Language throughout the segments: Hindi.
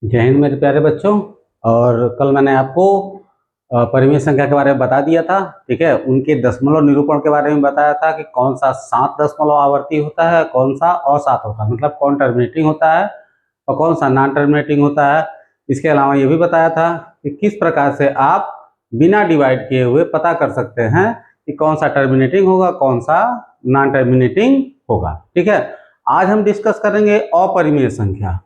जय हिंद मेरे प्यारे बच्चों। और कल मैंने आपको परिमेय संख्या के बारे में बता दिया था, ठीक है। उनके दशमलव निरूपण के बारे में बताया था कि कौन सा 7 दशमलव आवर्ती होता है, कौन सा असात होता है, मतलब कौन टर्मिनेटिंग होता है और कौन सा नॉन टर्मिनेटिंग होता है। इसके अलावा ये भी बताया था कि किस प्रकार से आप बिना डिवाइड किए हुए पता कर सकते हैं कि कौन सा टर्मिनेटिंग होगा, कौन सा नॉन टर्मिनेटिंग होगा, ठीक है। आज हम डिस्कस करेंगे अपरिमेय संख्या।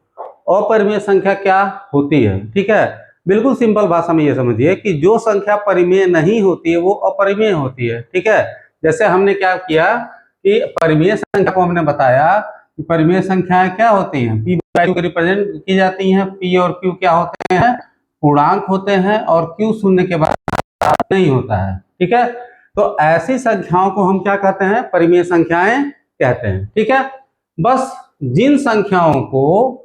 अपरिमेय संख्या क्या होती है, ठीक है। बिल्कुल सिंपल भाषा में ये समझिए कि जो संख्या परिमेय नहीं होती है वो अपरिमेय होती है, ठीक है। जैसे हमने क्या किया कि परिमेय संख्या को हमने बताया कि परिमेय संख्याएं क्या होती हैं, पी बाई क्यू रिप्रेजेंट की जाती हैं। पी और क्यू क्या होते हैं, पूर्णांक होते हैं, और क्यू शून्य के बाद नहीं होता है, ठीक है। तो ऐसी संख्याओं को हम क्या कहते हैं, परिमेय संख्याएं कहते हैं, ठीक है। बस जिन संख्याओं को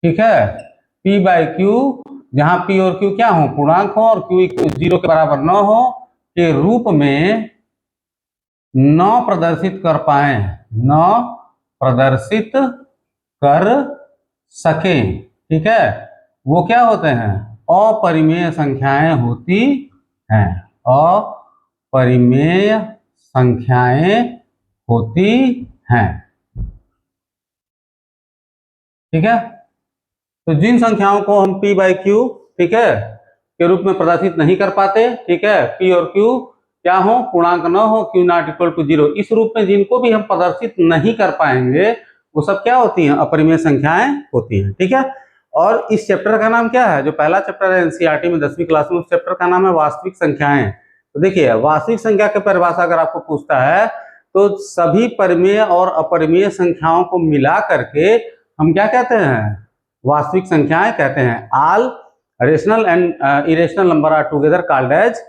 ठीक है, P बाई क्यू, जहां P और Q क्या हो, पूर्णांक हो, और Q 0 के बराबर न हो के रूप में न प्रदर्शित कर पाए, न प्रदर्शित कर सके, ठीक है, वो क्या होते हैं, अपरिमेय संख्याएं होती हैं। अपरिमेय संख्याएं होती हैं, ठीक है। तो जिन संख्याओं को हम P बाई क्यू, ठीक है, के रूप में प्रदर्शित नहीं कर पाते, ठीक है, P और Q क्या हो, पूर्णांक न हो, Q नॉट इक्वल टू 0, इस रूप में जिनको भी हम प्रदर्शित नहीं कर पाएंगे वो सब क्या होती हैं, अपरिमेय संख्याएं होती हैं, ठीक है। और इस चैप्टर का नाम क्या है, जो पहला चैप्टर है एनसीईआरटी में 10वीं क्लास में, उस चैप्टर का नाम है वास्तविक संख्याएं। तो देखिए, वास्तविक संख्या की परिभाषा अगर आपको पूछता है तो सभी परिमेय और अपरिमेय संख्याओं को मिला करके हम क्या कहते हैं, वास्तविक संख्याएं कहते हैं। All rational and irrational number are together called as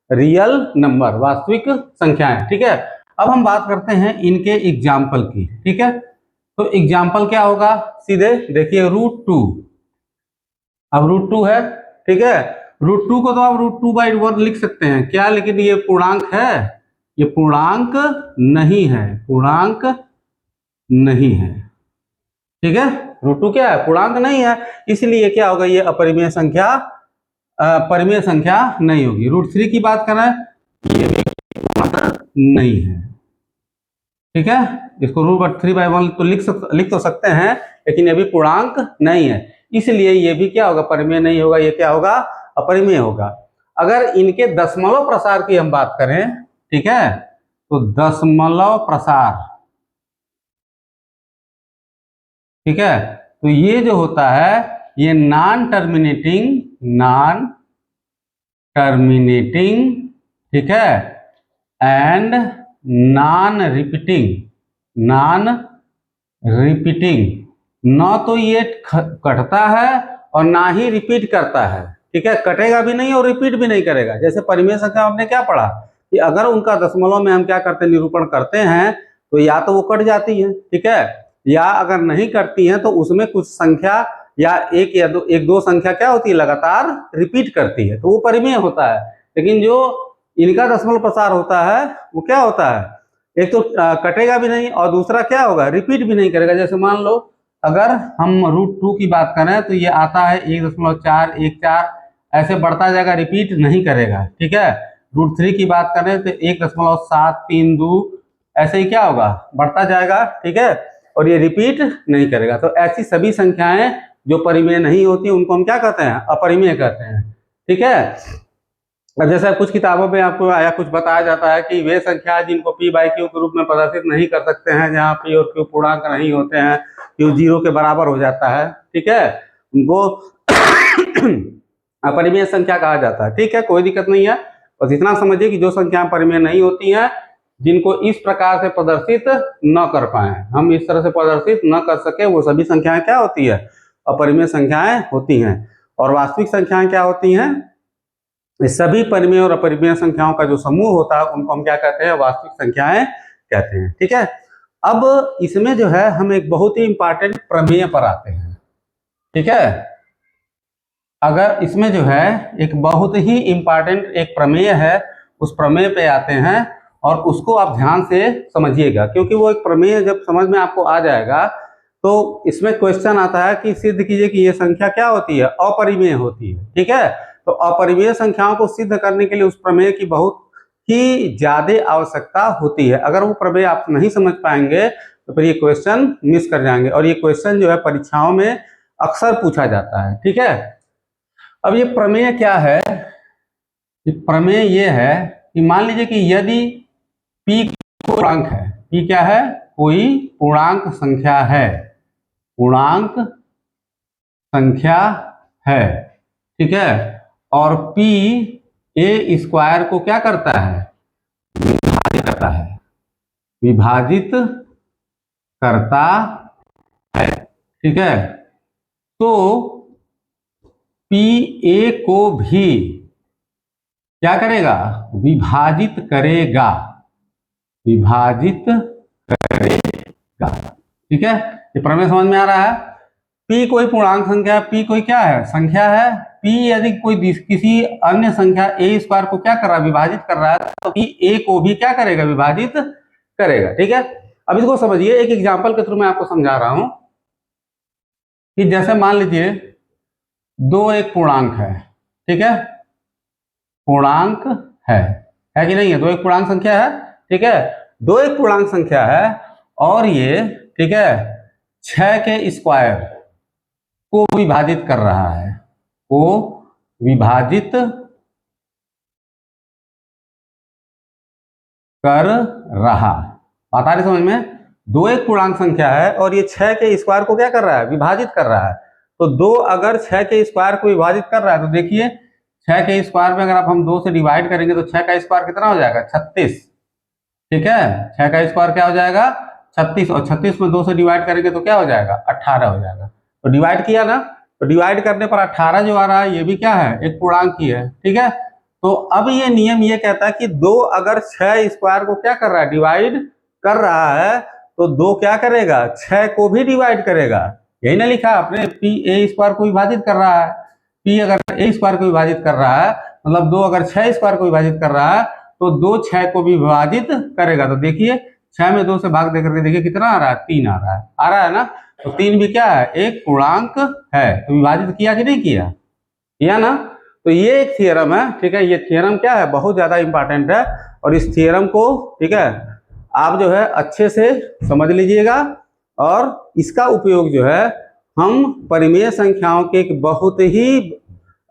real number, वास्तविक संख्याएं, ठीक है। अब हम बात करते हैं इनके एग्जाम्पल की, ठीक है। तो एग्जाम्पल क्या होगा, सीधे देखिए √2। अब √2 है, ठीक है। √2 को तो आप √2/1 लिख सकते हैं क्या, लेकिन ये पूर्णांक है, ये पूर्णांक नहीं है, पूर्णांक नहीं है, ठीक है। √2 क्या है, पूर्णांक नहीं है, इसलिए क्या होगा, ये अपरिमेय संख्या, परिमेय संख्या नहीं होगी। √3 की बात करें, ये भी पूर्णांक नहीं है, ठीक है। इसको √3/1 तो लिख तो सकते हैं, लेकिन ये भी पूर्णांक नहीं है, इसलिए ये भी क्या होगा, परिमेय नहीं होगा, ये क्या होगा, अपरिमेय होगा। अगर इनके दशमलव प्रसार की हम बात करें, ठीक है, तो दशमलव प्रसार, ठीक है, तो ये जो होता है ये नॉन टर्मिनेटिंग, ठीक है, एंड नॉन रिपीटिंग, न तो ये कटता है और ना ही रिपीट करता है, ठीक है, कटेगा भी नहीं और रिपीट भी नहीं करेगा। जैसे परिमेय संख्या हमने क्या पढ़ा कि अगर उनका दशमलव में हम क्या करते हैं, निरूपण करते हैं, तो या तो वो कट जाती है, ठीक है, या अगर नहीं करती हैं तो उसमें कुछ संख्या या एक दो संख्या क्या होती है, लगातार रिपीट करती है, तो वो परिमेय होता है। लेकिन जो इनका दशमलव प्रसार होता है वो क्या होता है, एक तो कटेगा भी नहीं और दूसरा क्या होगा, रिपीट भी नहीं करेगा। जैसे मान लो अगर हम √2 की बात करें तो ये आता है 1.414, ऐसे बढ़ता जाएगा, रिपीट नहीं करेगा, ठीक है। √3 की बात करें तो 1.732, ऐसे ही क्या होगा, बढ़ता जाएगा, ठीक है, और ये रिपीट नहीं करेगा। तो ऐसी सभी संख्याएं जो परिमेय नहीं होती उनको हम क्या कहते हैं, अपरिमेय कहते हैं, ठीक है। जैसा कुछ किताबों में आपको आया कुछ बताया जाता है कि वे संख्या जिनको P बाई क्यू के रूप में प्रदर्शित नहीं कर सकते हैं, जहां P और Q पूर्णांक नहीं होते हैं, Q 0 के बराबर हो जाता है, ठीक है, उनको अपरिमेय संख्या कहा जाता है, ठीक है, कोई दिक्कत नहीं है। बस इतना समझिए कि जो संख्याएं परिमेय नहीं होती हैं, जिनको इस प्रकार से प्रदर्शित न कर पाए, हम इस तरह से प्रदर्शित न कर सके, वो सभी संख्याएं क्या होती है, अपरिमेय संख्याएं होती हैं। और वास्तविक संख्याएं क्या होती हैं, सभी परिमेय और अपरिमेय संख्याओं का जो समूह होता है उनको हम क्या कहते हैं, वास्तविक संख्याएं कहते हैं, ठीक है। अब इसमें जो है हम एक बहुत ही इंपॉर्टेंट प्रमेय पर आते हैं, ठीक है। अगर इसमें जो है एक बहुत ही इंपॉर्टेंट एक प्रमेय है, उस प्रमेय पे आते हैं और उसको आप ध्यान से समझिएगा, क्योंकि वो एक प्रमेय जब समझ में आपको आ जाएगा तो इसमें क्वेश्चन आता है कि सिद्ध कीजिए कि ये संख्या क्या होती है, अपरिमेय होती है। ठीक है, तो अपरिमेय संख्याओं को सिद्ध करने के लिए उस प्रमेय की बहुत ही ज्यादा आवश्यकता होती है। अगर वो प्रमेय आप नहीं समझ पाएंगे तो फिर ये क्वेश्चन मिस कर जाएंगे, और ये क्वेश्चन जो है परीक्षाओं में अक्सर पूछा जाता है। ठीक है, अब ये प्रमेय क्या है? ये प्रमेय ये है कि मान लीजिए कि यदि p पूर्णांक है, p क्या है? कोई पूर्णांक संख्या है, पूर्णांक संख्या है। ठीक है, और p a स्क्वायर को क्या करता है? विभाजित करता है, विभाजित करता है। ठीक है, तो पी ए को भी क्या करेगा? विभाजित करेगा, विभाजित करेगा। ठीक है, ये प्रमेय समझ में आ रहा है। पी कोई पूर्णांक संख्या है, पी कोई क्या है? संख्या है। पी यदि कोई किसी अन्य संख्या ए स्क्वायर को क्या कर रहा है? विभाजित कर रहा है, तो पी ए को भी क्या करेगा? विभाजित करेगा। ठीक है, अब इसको समझिए, एक एग्जांपल के थ्रू मैं आपको समझा रहा हूं कि जैसे मान लीजिए 2 एक पूर्णांक है। ठीक है, पूर्णांक है कि नहीं है? 2 एक पूर्णांक संख्या है। ठीक है, 2 एक पूर्णांक संख्या है और ये ठीक है 6 के स्क्वायर को विभाजित कर रहा है, को विभाजित कर रहा। बात आ रही समझ में? 2 एक पूर्णांक संख्या है और ये 6 के स्क्वायर को क्या कर रहा है? विभाजित कर रहा है। तो 2 अगर 6 के स्क्वायर को विभाजित कर रहा है तो देखिए 6 के स्क्वायर में अगर आप हम 2 से डिवाइड करेंगे तो 6 का स्क्वायर कितना हो जाएगा? 36। ठीक है, 6 का स्क्वायर क्या हो जाएगा? 36, और 36 में 2 से डिवाइड करेंगे तो क्या हो जाएगा? 18 हो जाएगा। तो डिवाइड किया ना, तो डिवाइड करने पर 18 जो आ रहा है ये भी क्या है? एक पूर्णांक ही है। ठीक है, तो अब ये नियम ये कहता है कि 2 अगर 6 स्क्वायर को क्या कर रहा है? डिवाइड कर रहा है, तो 2 क्या करेगा? 6 को भी डिवाइड करेगा। यही ना लिखा आपने, पी ए स्क्वायर को विभाजित कर रहा है। पी अगर ए स्क्वायर को विभाजित कर रहा है मतलब 2 अगर 6 स्क्वायर को विभाजित कर रहा है तो 2 6 को भी विभाजित करेगा। तो देखिए 6 में 2 से भाग देकर के देखिए कितना आ रहा है? 3 आ रहा है। आ रहा है ना? तो 3 भी क्या है? एक पूर्णांक है। तो विभाजित किया कि नहीं किया? किया ना? तो ये एक थियरम है। ठीक है, ये थियरम क्या है? बहुत ज्यादा इंपॉर्टेंट है, और इस थियरम को ठीक है आप जो है अच्छे से समझ लीजिएगा, और इसका उपयोग जो है हम परिमेय संख्याओं के एक बहुत ही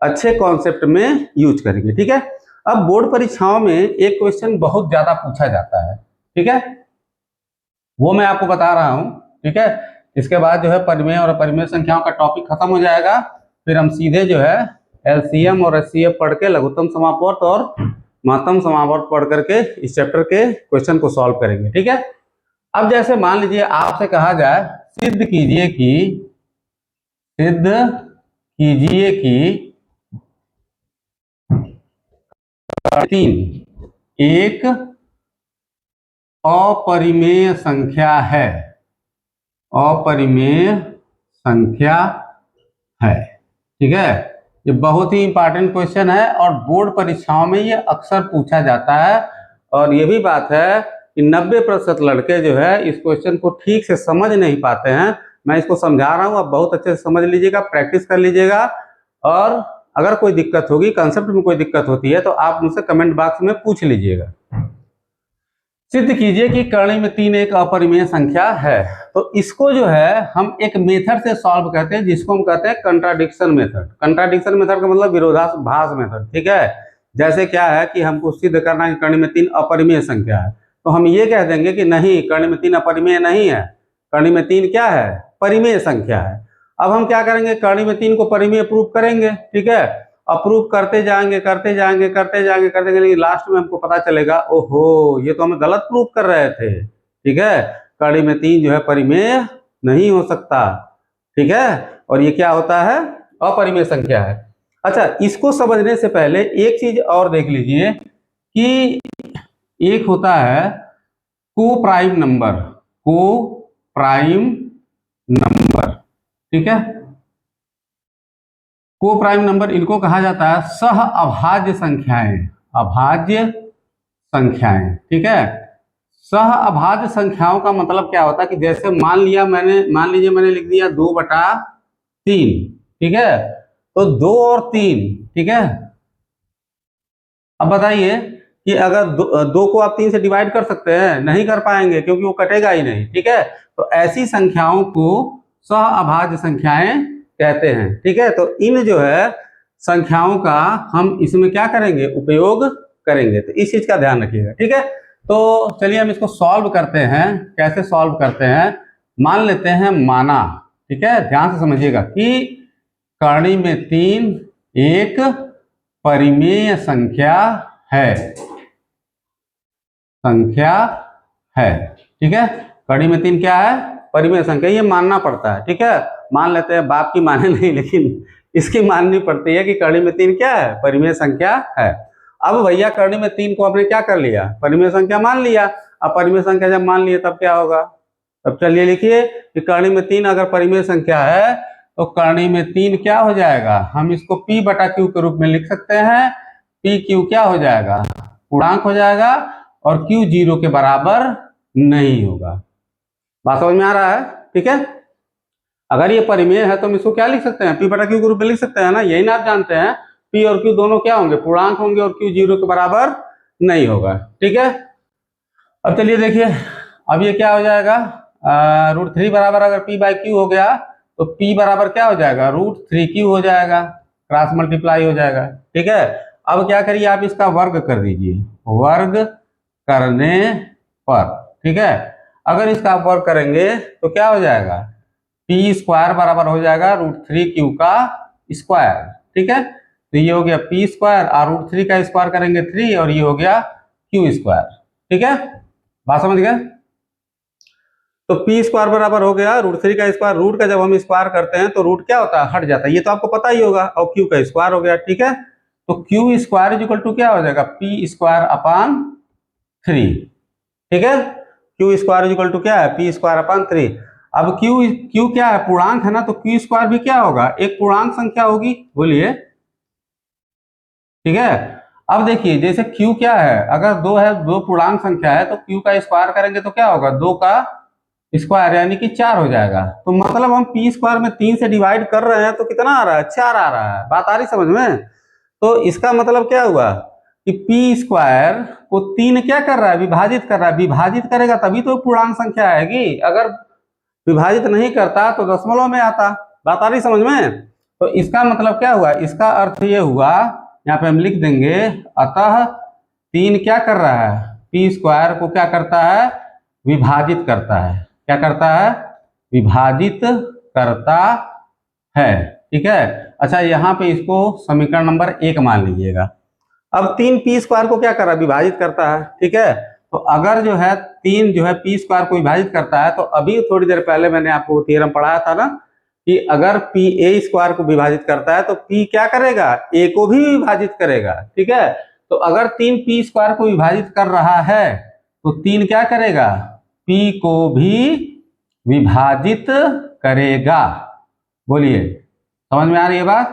अच्छे कॉन्सेप्ट में यूज करेंगे। ठीक है, अब बोर्ड परीक्षाओं में एक क्वेश्चन बहुत ज्यादा पूछा जाता है। ठीक है, वो मैं आपको बता रहा हूं। ठीक है, इसके बाद जो है परिमेय और अपरिमेय संख्याओं का टॉपिक खत्म हो जाएगा, फिर हम सीधे जो है एलसीएम और एचसीएफ पढ़ के लघुत्तम समापवर्त और महत्तम समापवर्त पढ़ करके इस चैप्टर के क्वेश्चन को सॉल्व करेंगे। ठीक है, अब जैसे मान लीजिए आपसे कहा जाए सिद्ध कीजिए कि 3 एक अपरिमेय संख्या है, अपरिमेय संख्या है। ठीक है, ये बहुत ही इंपॉर्टेंट क्वेश्चन है और बोर्ड परीक्षाओं में ये अक्सर पूछा जाता है। और ये भी बात है कि 90% लड़के जो है इस क्वेश्चन को ठीक से समझ नहीं पाते हैं। मैं इसको समझा रहा हूँ, आप बहुत अच्छे से समझ लीजिएगा, प्रैक्टिस कर लीजिएगा, और अगर कोई दिक्कत होगी, कंसेप्ट में कोई दिक्कत होती है तो आप मुझसे कमेंट बॉक्स में पूछ लीजिएगा। सिद्ध कीजिए कि कर्णी में 3 एक अपरिमेय संख्या है। तो इसको जो है हम एक मेथड से सॉल्व करते हैं, जिसको हम कहते हैं कंट्राडिक्शन मेथड। कंट्राडिक्शन मेथड का मतलब विरोधाभास मेथड। ठीक है, जैसे क्या है कि हमको सिद्ध करना है कि कर्णी में 3 अपरिमेय संख्या है, तो हम ये कह देंगे कि नहीं, कर्णी में 3 अपरिमेय नहीं है, कर्णी में 3 क्या है? परिमेय संख्या है। अब हम क्या करेंगे? कर्णी में 3 को परिमेय प्रूव करेंगे। ठीक है, अप्रूव करते जाएंगे करते जाएंगे करते जाएंगे करते जाएंगे, लास्ट में हमको पता चलेगा ओहो ये तो हमें गलत प्रूव कर रहे थे। ठीक है, कर्णी में 3 जो है परिमेय नहीं हो सकता। ठीक है, और ये क्या होता है? अपरिमेय संख्या है। अच्छा, इसको समझने से पहले एक चीज और देख लीजिए कि एक होता है को प्राइम नंबर, को प्राइम नंबर। ठीक है, को प्राइम नंबर इनको कहा जाता है सह अभाज्य संख्याएं, अभाज्य संख्याएं। ठीक है, सह अभाज्य संख्याओं का मतलब क्या होता है कि जैसे मान लीजिए मैंने लिख दिया 2/3। ठीक है, तो 2 और 3। ठीक है, अब बताइए कि अगर दो को आप 3 से डिवाइड कर सकते हैं? नहीं कर पाएंगे, क्योंकि वो कटेगा ही नहीं। ठीक है, तो ऐसी संख्याओं को सह अभाज्य संख्याएं कहते हैं। ठीक है, तो इन जो है संख्याओं का हम इसमें क्या करेंगे, उपयोग करेंगे, तो इस चीज का ध्यान रखिएगा। ठीक है, तो चलिए हम इसको सॉल्व करते हैं। कैसे सॉल्व करते हैं, मान लेते हैं माना, ठीक है, ध्यान से समझिएगा कि कर्ण में 3 एक परिमेय संख्या है, ठीक है, कड़ी में 3 क्या है, परिमेय संख्या, ये मानना पड़ता है। ठीक है, मान लेते हैं, बाप की माने नहीं लेकिन इसकी माननी पड़ती है कि कड़ी में 3 क्या है, परिमेय संख्या है। अब भैया कड़ी में 3 को आपने क्या कर लिया, परिमेय संख्या मान लिया। अब परिमेय संख्या जब मान लिए तब क्या होगा, तब चलिए लिखिए कि कड़ी में 3 अगर परिमेय संख्या है तो कड़ी में 3 क्या हो जाएगा, हम इसको P बटा Q के रूप में लिख सकते हैं। P Q क्या हो जाएगा, पूर्णांक हो जाएगा, और Q 0 के बराबर नहीं होगा। बात समझ में आ रहा है? ठीक है, अगर ये परिमेय है तो हम इसको क्या लिख सकते हैं, P बटा Q के रूप में लिख सकते हैं ना, यही ना आप जानते हैं। P और Q दोनों क्या होंगे, पूर्णांक होंगे, और Q 0 के बराबर नहीं होगा। ठीक है, अब चलिए देखिए, अब ये क्या हो जाएगा, √3 बराबर अगर P बाई Q हो गया तो P बराबर क्या हो जाएगा, √3Q हो जाएगा, क्रॉस मल्टीप्लाई हो जाएगा। ठीक है, अब क्या करिए, आप इसका वर्ग कर दीजिए, वर्ग करने पर, ठीक है, अगर इसका आप वर्ग करेंगे तो क्या हो जाएगा, P² बराबर हो जाएगा √3Q का स्क्वायर। ठीक है, तो ये हो गया P² और √3 का स्क्वायर करेंगे 3, और ये हो गया Q²। ठीक है, बात समझ गए? तो P² बराबर हो गया √3 का स्क्वायर, रूट का जब हम स्क्वायर करते हैं तो रूट क्या होता है, हट जाता है, ये तो आपको पता ही होगा, और Q का स्क्वायर हो गया। ठीक है, तो Q² इक्वल टू क्या हो जाएगा, P²/3। ठीक है, Q² इक्वल टू क्या है, P²/3। अब Q क्या है, पूर्णांक है ना, तो Q² भी क्या होगा, एक पूर्णांक संख्या होगी, बोलिए। ठीक है, अब देखिए जैसे Q क्या है, अगर 2 है, 2 पूर्णांक संख्या है, तो Q का स्क्वायर करेंगे तो क्या होगा, 2 का स्क्वायर यानी कि 4 हो जाएगा। तो मतलब हम P² में 3 से डिवाइड कर रहे हैं तो कितना आ रहा है, 4 आ रहा है। बात आ रही समझ में? तो इसका मतलब क्या हुआ कि P² को 3 क्या कर रहा है, विभाजित कर रहा है, विभाजित करेगा तभी तो पूर्णांक संख्या आएगी, अगर विभाजित नहीं करता तो दशमलव में आता। बात आ रही समझ में? तो इसका मतलब क्या हुआ, इसका अर्थ ये हुआ, यहाँ पे हम लिख देंगे, अतः 3 क्या कर रहा है, P² को क्या करता है, विभाजित करता है। क्या करता है, विभाजित करता है। ठीक है, अच्छा यहाँ पे इसको समीकरण नंबर 1 मान लीजिएगा। अब 3 P² को क्या कर रहा है, विभाजित करता है। ठीक है, तो अगर जो है 3 जो है P² को विभाजित करता है, तो अभी थोड़ी देर पहले मैंने आपको थ्योरम पढ़ाया था ना कि अगर PA² को विभाजित करता है तो P क्या करेगा, A को भी विभाजित करेगा। ठीक है, तो अगर 3 P² को विभाजित कर रहा है तो 3 क्या करेगा, P को भी विभाजित करेगा। बोलिए, समझ में आ रही है बात?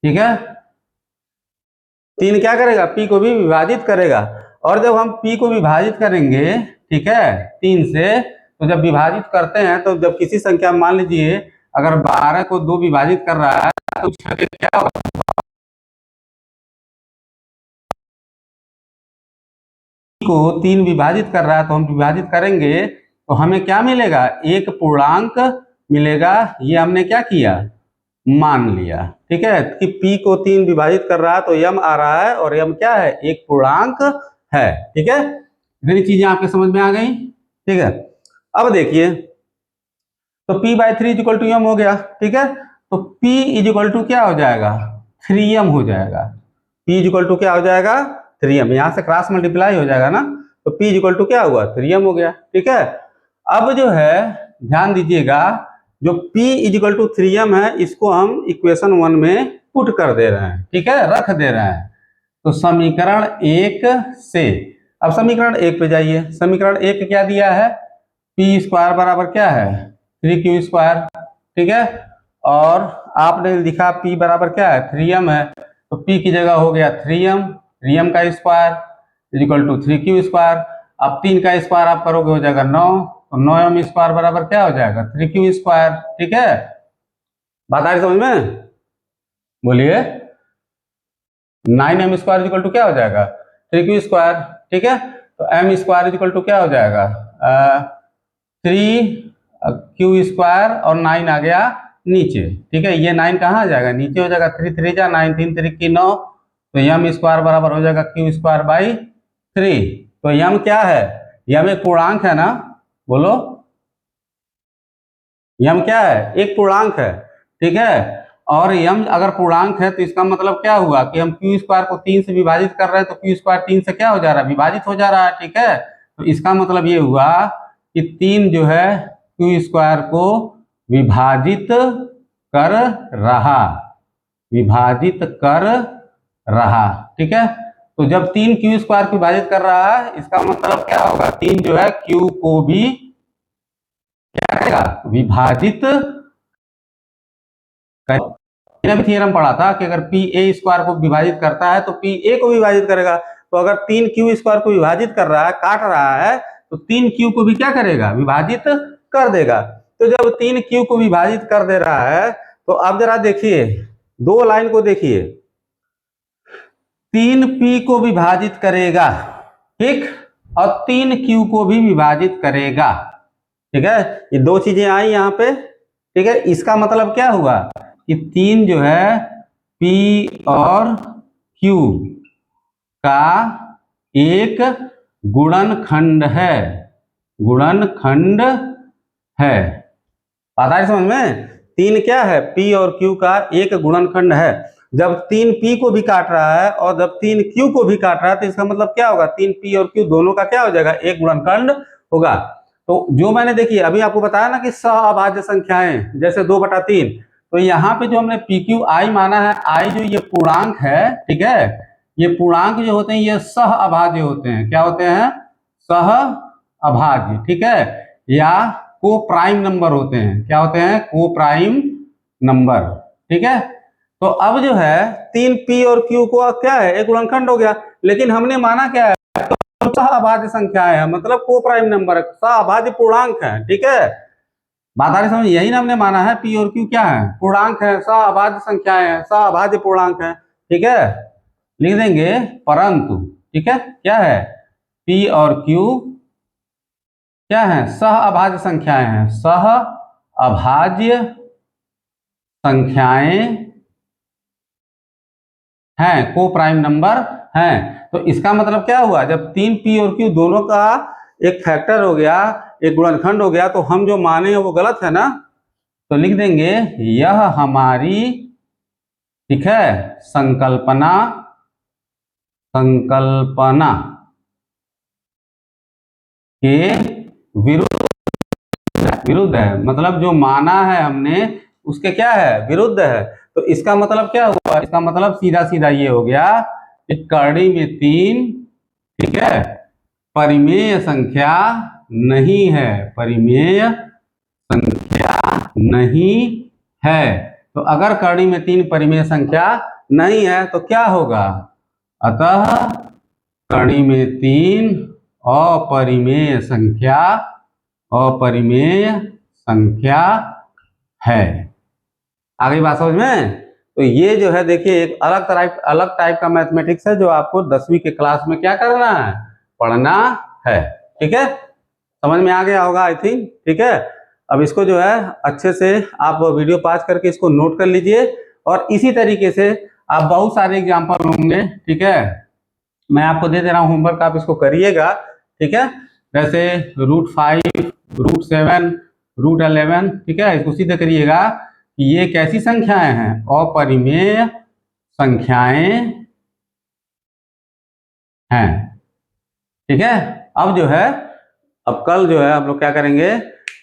ठीक है, 3 क्या करेगा, P को भी विभाजित करेगा, और जब हम P को विभाजित करेंगे, ठीक है, 3 से, तो जब विभाजित करते हैं तो जब किसी संख्या, मान लीजिए अगर 12 को 2 विभाजित कर रहा है तो क्या होगा, को 3 विभाजित कर रहा है तो हम विभाजित करेंगे तो हमें क्या मिलेगा, एक पूर्णांक मिलेगा। ये हमने क्या किया, मान लिया। ठीक है, कि P को 3 विभाजित कर रहा है तो m आ रहा है, और m क्या है, एक पूर्णांक है। ठीक है, इतनी चीजें आपके समझ में आ गई। ठीक है, अब देखिए, तो P/3 इक्वल टू m हो गया। ठीक है, तो P इक्वल टू क्या हो जाएगा, 3m हो जाएगा। P इक्वल टू क्या हो जाएगा, 3m, यहां से क्रॉस मल्टीप्लाई हो जाएगा ना, तो P इक्वल टू क्या हुआ, 3m हो गया। ठीक है, अब जो है ध्यान दीजिएगा, जो P इक्वल टू 3m है, इसको हम इक्वेशन 1 में पुट कर दे रहे हैं। ठीक है, रख दे रहे हैं, तो समीकरण 1 से, अब समीकरण 1 पे जाइए। समीकरण 1 क्या दिया है, P² बराबर क्या है, 3Q²। ठीक है, और आपने लिखा P बराबर क्या है, 3m है, तो P की जगह हो गया 3m, 3m का square, is equal to 3q²। अब 3 का स्क्वायर आप करोगे हो जाएगा 9, तो 9m² बराबर क्या हो जाएगा 3q²। ठीक है, बात आ रही समझ में? बोलिए। 9m² इज इक्वल टू क्या हो जाएगा 3q²। ठीक है, तो m² इज इक्वल टू क्या हो जाएगा 3q² और 9 आ गया नीचे। ठीक है, ये 9 कहाँ आ जाएगा नीचे हो जाएगा, 3 3 जा 9, 3 3 की 9, तो m² बराबर हो जाएगा q²/3। तो m क्या है, m एक पूर्णांक है ना, बोलो। m क्या है, एक पूर्णांक है। ठीक है, और m अगर पूर्णांक है तो इसका मतलब क्या हुआ कि हम q² को 3 से विभाजित कर रहे हैं, तो q² 3 से क्या हो जा रहा है, विभाजित हो जा रहा है। ठीक है, तो इसका मतलब ये हुआ कि 3 जो है q² को विभाजित कर रहा, विभाजित कर रहा। ठीक है, तो जब 3 q² को विभाजित कर रहा है, इसका मतलब क्या होगा, 3 जो है q को भी क्या करेगा, विभाजित भी थ्योरम पढ़ा था कि अगर pa² को विभाजित करता है तो pa को विभाजित करेगा। तो अगर 3q² को विभाजित कर रहा है, काट रहा है, तो 3q को भी क्या करेगा, विभाजित कर देगा। तो जब 3q को विभाजित कर दे रहा है, तो अब जरा देखिए, दो लाइन को देखिए, 3p को विभाजित करेगा, ठीक, और 3q को भी विभाजित करेगा। ठीक है, ये दो चीजें आई यहाँ पे। ठीक है, इसका मतलब क्या हुआ कि 3 जो है p और q का एक गुणनखंड है, गुणनखंड है। आता है समझ में? 3 क्या है, p और q का एक गुणनखंड है। जब 3p को भी काट रहा है और जब 3q को भी काट रहा है, तो इसका मतलब क्या होगा, 3p और q दोनों का क्या हो जाएगा, एक गुणनखंड होगा। तो जो मैंने देखिए अभी आपको बताया ना कि सहअभाज्य संख्याएं जैसे 2/3, तो यहाँ पे जो हमने PQi माना है, i जो ये पूर्णांक है, ठीक है, ये पूर्णांक जो होते हैं ये सहअभाज्य होते हैं। क्या होते हैं, सहअभाज्य। ठीक है, या को प्राइम नंबर होते हैं। क्या होते हैं, को प्राइम नंबर। ठीक है, तो अब जो है 3p और q को क्या है, एक गुणनखंड हो गया, लेकिन हमने माना क्या है, सहअभाज्य संख्याएं है, मतलब को प्राइम नंबर, सहअभाज्य पूर्णांक है। ठीक है, बात आ रही समझ? यही ना हमने माना है, p और q क्या है, पूर्णांक है, सहअभाज्य संख्याएं हैं, सहअभाज्य पूर्णांक है। ठीक है, लिख देंगे परंतु, ठीक है, क्या है, p और q क्या है, सहअभाज्य संख्याएं हैं, सहअभाज्य संख्याएं हैं, को प्राइम नंबर हैं। तो इसका मतलब क्या हुआ, जब 3p और q दोनों का एक फैक्टर हो गया, एक गुणनखंड हो गया, तो हम जो माने हैं वो गलत है ना। तो लिख देंगे यह हमारी, ठीक है, संकल्पना, संकल्पना के विरुद्ध, विरुद्ध है, मतलब जो माना है हमने उसके क्या है, विरुद्ध है। तो इसका मतलब क्या हुआ, इसका मतलब सीधा सीधा ये हो गया कि कड़ी में 3, ठीक है, परिमेय संख्या नहीं है, परिमेय संख्या नहीं है। तो अगर कड़ी में 3 परिमेय संख्या नहीं है तो क्या होगा, अतः कड़ी में 3 अपरिमेय संख्या, अपरिमेय संख्या है। आ गई बात समझ में? तो ये जो है देखिए एक अलग टाइप का मैथमेटिक्स है जो आपको 10वीं के क्लास में क्या करना है, पढ़ना है। ठीक है, समझ में आ गया होगा आई थिंक। ठीक है, अब इसको जो है अच्छे से आप वीडियो पॉज करके इसको नोट कर लीजिए, और इसी तरीके से आप बहुत सारे एग्जाम्पल होंगे। ठीक है, मैं आपको दे दे रहा हूँ होमवर्क, आप इसको करिएगा। ठीक है, जैसे √5, √7, √11, ठीक है, इसको सीधे करिएगा कि ये कैसी संख्याएं हैं, अपरिमेय संख्याएं हैं। ठीक है, अब जो है, अब कल जो है हम लोग क्या करेंगे,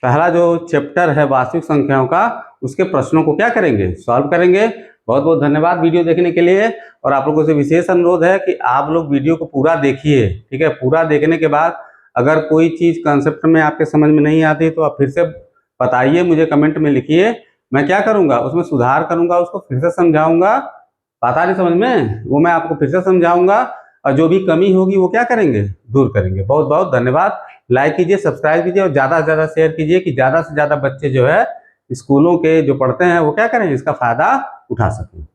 पहला जो चैप्टर है वास्तविक संख्याओं का, उसके प्रश्नों को क्या करेंगे, सॉल्व करेंगे। बहुत बहुत धन्यवाद वीडियो देखने के लिए, और आप लोगों से विशेष अनुरोध है कि आप लोग वीडियो को पूरा देखिए। ठीक है, पूरा देखने के बाद अगर कोई चीज़ कंसेप्ट में आपके समझ में नहीं आती तो आप फिर से बताइए, मुझे कमेंट में लिखिए, मैं क्या करूँगा उसमें सुधार करूँगा, उसको फिर से समझाऊँगा। बात आ रही समझ में, वो मैं आपको फिर से समझाऊँगा, और जो भी कमी होगी वो क्या करेंगे, दूर करेंगे। बहुत बहुत धन्यवाद। लाइक कीजिए, सब्सक्राइब कीजिए और ज़्यादा से ज़्यादा शेयर कीजिए कि ज़्यादा से ज़्यादा बच्चे जो है स्कूलों के जो पढ़ते हैं वो क्या करें, इसका फ़ायदा उठा सकें।